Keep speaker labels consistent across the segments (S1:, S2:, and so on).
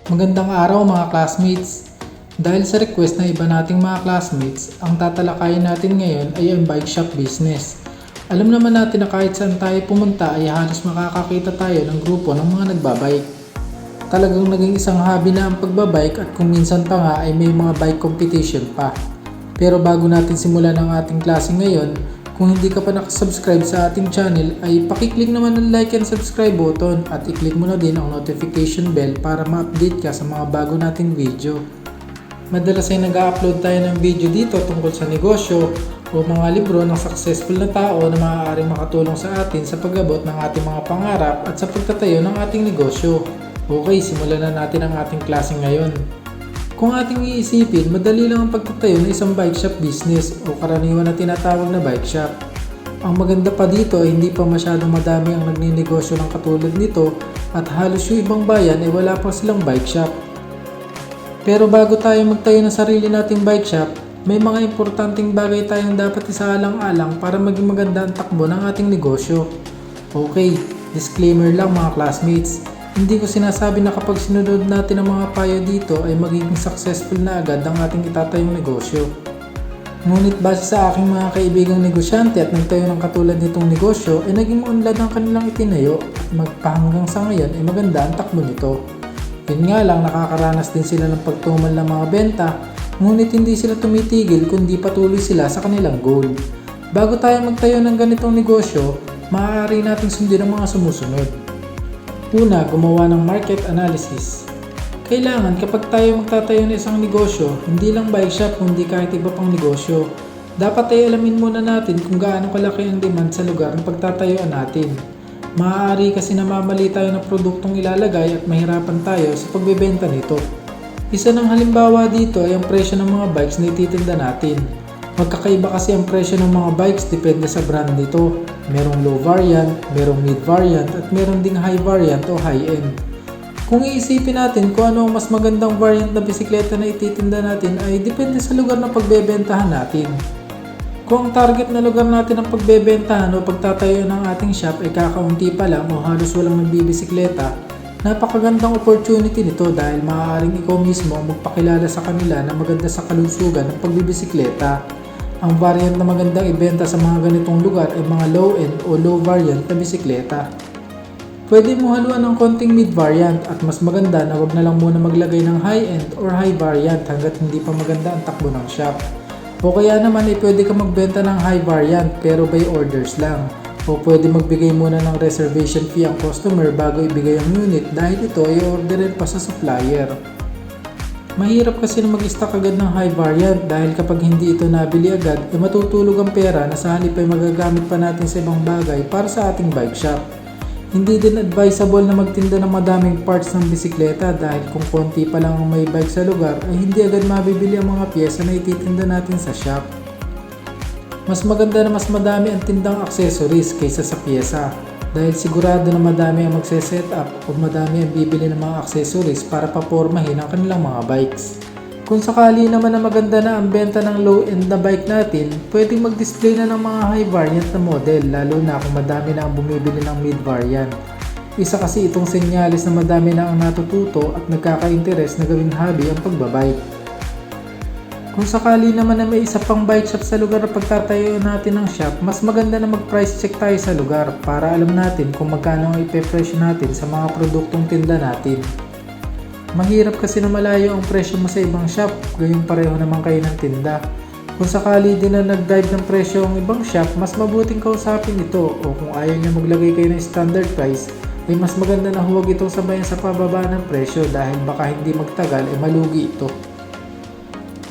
S1: Magandang araw mga classmates! Dahil sa request ng iba nating mga classmates, ang tatalakayin natin ngayon ay ang bike shop business. Alam naman natin na kahit saan tayo pumunta ay halos makakakita tayo ng grupo ng mga nagbabike. Talagang naging isang hobby na ang pagbabike at kung minsan pa nga ay may mga bike competition pa. Pero bago natin simulan ang ating klase ngayon, kung hindi ka pa nakasubscribe sa ating channel ay pakiclick naman ng like and subscribe button at i-click mo na din ang notification bell para ma-update ka sa mga bago nating video. Madalas ay nag-upload tayo ng video dito tungkol sa negosyo o mga libro ng successful na tao na maaaring makatulong sa atin sa pag-abot ng ating mga pangarap at sa pagtatayo ng ating negosyo. Okay, simulan na natin ang ating klase ngayon. Kung ating iisipin, madali lang ang pagtatayo ng isang bike shop business o karaniwan na tinatawag na bike shop. Ang maganda pa dito ay hindi pa masyadong madami ang nagninegosyo ng katulad nito at halos yung ibang bayan ay wala pa silang bike shop. Pero bago tayo magtayo ng sarili nating bike shop, may mga importanteng bagay tayong dapat isaalang-alang para maging maganda ang takbo ng ating negosyo. Okay, disclaimer lang mga classmates. Hindi ko sinasabi na kapag sinunod natin ang mga payo dito ay magiging successful na agad ang ating itatayong negosyo. Ngunit base sa aking mga kaibigang negosyante at nagtayo ng katulad nitong negosyo ay naging maunlad ang kanilang itinayo at magpahanggang sa ngayon ay maganda ang takbo nito. Yun nga lang nakakaranas din sila ng pagtumal ng mga benta, ngunit hindi sila tumitigil kundi patuloy sila sa kanilang goal. Bago tayo magtayo ng ganitong negosyo, maaari nating sundin ang mga sumusunod. Una, gumawa ng market analysis. Kailangan kapag tayo magtatayo ng isang negosyo, hindi lang bike shop kundi kahit iba pang negosyo, dapat ay alamin muna natin kung gaano kalaki ang demand sa lugar na pagtatayuan natin. Maaari kasi namamali tayo ng produktong ilalagay at mahirapan tayo sa pagbebenta nito. Isa ng halimbawa dito ay ang presyo ng mga bikes na ititinda natin. Magkakaiba kasi ang presyo ng mga bikes depende sa brand nito. Merong low variant, merong mid variant at meron ding high variant o high end. Kung iisipin natin kung ano ang mas magandang variant na bisikleta na ititinda natin ay depende sa lugar na pagbebentahan natin. Kung ang target na lugar natin ang pagbebentahan o pagtatayo ng ating shop ay kakaunti pa lang o halos walang nagbibisikleta, napakagandang opportunity nito dahil maaaring ikaw mismo magpakilala sa kanila na maganda sa kalusugan ng pagbibisikleta. Ang variant na magandang ibenta sa mga ganitong lugar ay mga low-end o low variant na bisikleta. Pwede mo haluan ng konting mid variant at mas maganda na wag na lang muna maglagay ng high-end or high variant hanggat hindi pa maganda ang takbo ng shop. O kaya naman ay pwede ka magbenta ng high variant pero by orders lang. O pwede magbigay muna ng reservation fee ang customer bago ibigay ang unit dahil ito ay orderin pa sa supplier. Mahirap kasi na mag-stock agad ng high variant dahil kapag hindi ito nabili agad ay matutulog ang pera na sa halip ay magagamit pa natin sa ibang bagay para sa ating bike shop. Hindi din advisable na magtinda ng madaming parts ng bisikleta dahil kung konti pa lang ang may bike sa lugar ay hindi agad mabibili ang mga piyesa na ititinda natin sa shop. Mas maganda na mas madami ang tindang accessories kaysa sa piyesa dahil sigurado na madami ang magse-set up o madami ang bibili ng mga accessories para papormahin ang kanilang mga bikes. Kung sakali naman na maganda na ang benta ng low-end na bike natin, pwedeng mag-display na ng mga high variant na model lalo na kung madami na ang bumibili ng mid variant. Isa kasi itong senyalis na madami na ang natututo at nagkaka-interes na gawing hobby ang pagbabike. Kung sakali naman na may isa pang bike shop sa lugar na pagtatayo natin ng shop, mas maganda na mag-price check tayo sa lugar para alam natin kung magkano ang ipe-presyo natin sa mga produktong tinda natin. Mahirap kasi na malayo ang presyo mo sa ibang shop, gayong pareho naman kayo ng tinda. Kung sakali din na nag-dive ng presyo ang ibang shop, mas mabuting kausapin ito o kung ayaw niya maglagay kayo ng standard price, ay mas maganda na huwag itong sabayan sa pababa ng presyo dahil baka hindi magtagal ay malugi ito.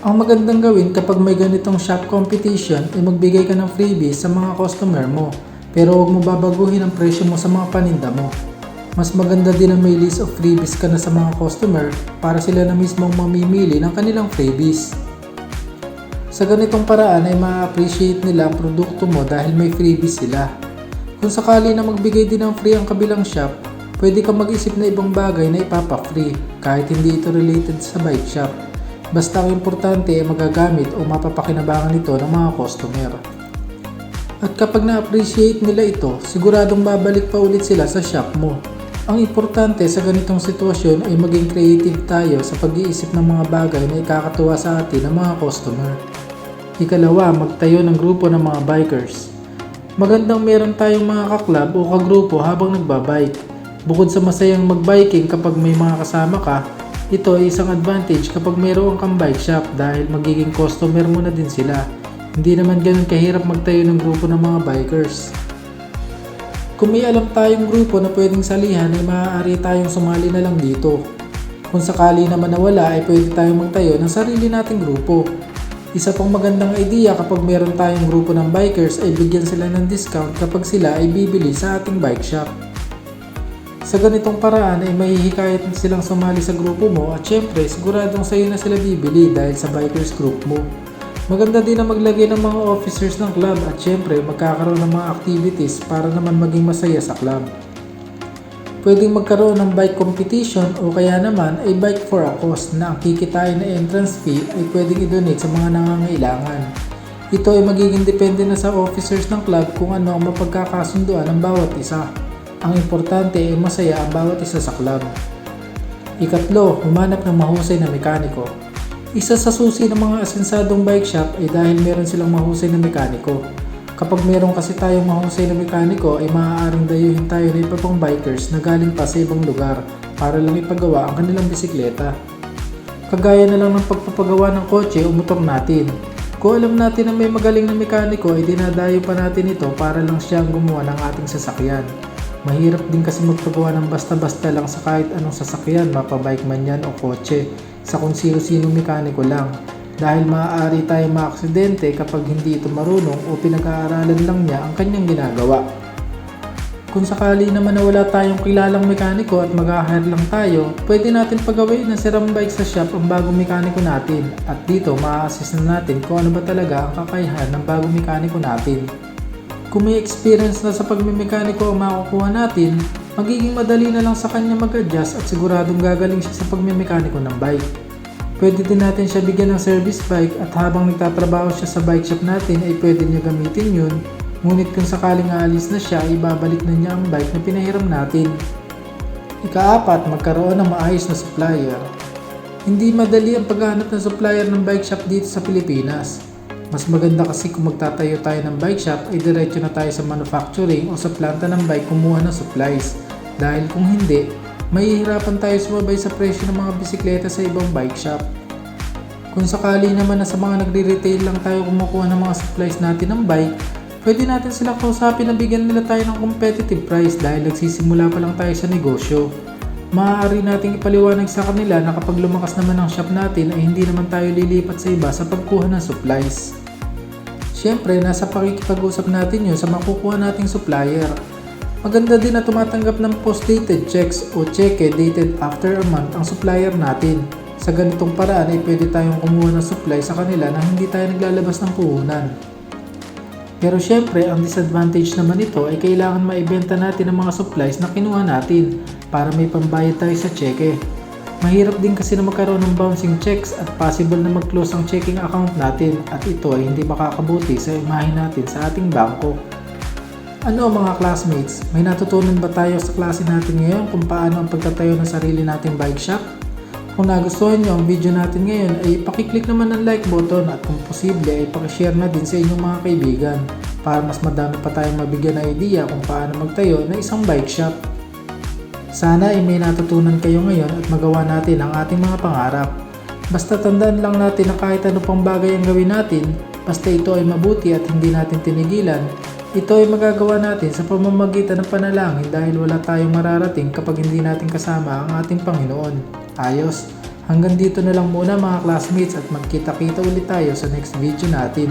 S1: Ang magandang gawin kapag may ganitong shop competition ay magbigay ka ng freebies sa mga customer mo pero huwag mo babaguhin ang presyo mo sa mga paninda mo. Mas maganda din na may list of freebies ka na sa mga customer para sila na mismong mamimili ng kanilang freebies. Sa ganitong paraan ay ma-appreciate nila ang produkto mo dahil may freebies sila. Kung sakali na magbigay din ng free ang kabilang shop, pwede ka mag-isip na ibang bagay na ipapa-free kahit hindi ito related sa bike shop. Basta ang importante ay magagamit o mapapakinabangan ito ng mga customer. At kapag na-appreciate nila ito, siguradong babalik pa ulit sila sa shop mo. Ang importante sa ganitong sitwasyon ay maging creative tayo sa pag-iisip ng mga bagay na ikakatuwa sa atin ng mga customer. Ikalawa, magtayo ng grupo ng mga bikers. Magandang meron tayong mga kaklab o kagrupo habang nagbabike. Bukod sa masayang magbiking kapag may mga kasama ka, ito ay isang advantage kapag mayroon kang bike shop dahil magiging customer mo na din sila. Hindi naman ganun kahirap magtayo ng grupo ng mga bikers. Kung may alam tayong grupo na pwedeng salihan ay maaari tayong sumali na lang dito. Kung sakali naman na wala ay pwede tayong magtayo ng sarili nating grupo. Isa pang magandang idea kapag meron tayong grupo ng bikers ay bigyan sila ng discount kapag sila ay bibili sa ating bike shop. Sa ganitong paraan ay mahihikayat silang sumali sa grupo mo at syempre siguradong sa'yo na sila bibili dahil sa bikers group mo. Maganda din na maglagay ng mga officers ng club at syempre magkakaroon ng mga activities para naman maging masaya sa club. Pwedeng magkaroon ng bike competition o kaya naman ay bike for a cause na ang kikitain na entrance fee ay pwedeng i-donate sa mga nangangailangan. Ito ay magiging depende na sa officers ng club kung ano ang mapagkakasunduan ng bawat isa. Ang importante ay masaya ang bawat isa sa club. Ikatlo, humanap ng mahusay na mekaniko. Isa sa susi ng mga asensadong bike shop ay dahil meron silang mahusay na mekaniko. Kapag meron kasi tayong mahusay na mekaniko ay maaaring dayuhin tayo ng iba pang bikers na galing pa sa ibang lugar para lang ipagawa ang kanilang bisikleta. Kagaya na lang ng pagpapagawa ng kotse o motor natin. Kung alam natin na may magaling na mekaniko ay dinadayo pa natin ito para lang siya ang gumawa ng ating sasakyan. Mahirap din kasi magpagawa ng basta-basta lang sa kahit anong sasakyan, mapabike man yan o kotse, sa kung sino-sino mekaniko lang. Dahil maaari tayong maaksidente kapag hindi ito marunong o pinag-aaralan lang niya ang kanyang ginagawa. Kung sakali naman na wala tayong kilalang mekaniko at mag-hire lang tayo, pwede natin pagawin na sirang bike sa shop ang bagong mekaniko natin at dito maa-assess na natin kung ano ba talaga ang kakayahan ng bagong mekaniko natin. Kung may experience na sa pagmemekaniko ang makukuha natin, magiging madali na lang sa kanya mag-adjust at siguradong gagaling siya sa pagmemekaniko ng bike. Pwede din natin siya bigyan ng service bike at habang nagtatrabaho siya sa bike shop natin ay pwede niya gamitin yun, ngunit kung sakaling aalis na siya ay babalik na niya ang bike na pinahiram natin. Ikaapat, magkaroon ng maayos na supplier. Hindi madali ang paghahanap ng supplier ng bike shop dito sa Pilipinas. Mas maganda kasi kung magtatayo tayo ng bike shop ay diretso na tayo sa manufacturing o sa planta ng bike kumuha ng supplies. Dahil kung hindi, mahihirapan tayo sumabay sa presyo ng mga bisikleta sa ibang bike shop. Kung sakali naman na sa mga nagre-retail lang tayo kumukuha ng mga supplies natin ng bike, pwede natin silang kausapin na bigyan nila tayo ng competitive price dahil nagsisimula pa lang tayo sa negosyo. Maaari nating ipaliwanag sa kanila na kapag lumakas naman ang shop natin ay hindi naman tayo lilipat sa iba sa pagkuha ng supplies. Siyempre, nasa pakikipag-usap natin yun sa makukuha nating supplier. Maganda din na tumatanggap ng post-dated checks o cheque dated after a month ang supplier natin. Sa ganitong paraan ay pwede tayong kumuha ng supply sa kanila na hindi tayo naglalabas ng puhunan. Pero syempre, ang disadvantage naman ito ay kailangan maibenta natin ang mga supplies na kinuha natin para may pambayad tayo sa cheque. Mahirap din kasi na magkaroon ng bouncing checks at possible na mag-close ang checking account natin at ito ay hindi makakabuti sa imahe natin sa ating bangko. Ano mga classmates, may natutunan ba tayo sa klase natin ngayon kung paano ang pagtatayo ng sarili nating bike shop? Kung nagustuhan nyo ang video natin ngayon ay pakiclick naman ng like button at kung posible ay pakishare na din sa inyong mga kaibigan para mas madami pa tayong mabigyan ng idea kung paano magtayo ng isang bike shop. Sana ay may natutunan kayo ngayon at magawa natin ang ating mga pangarap. Basta tandaan lang natin na kahit ano pang bagay ang gawin natin, basta ito ay mabuti at hindi natin tinigilan, ito ay magagawa natin sa pamamagitan ng panalangin dahil wala tayong mararating kapag hindi natin kasama ang ating Panginoon. Ayos, hanggang dito na lang muna mga classmates at magkita-kita ulit tayo sa next video natin.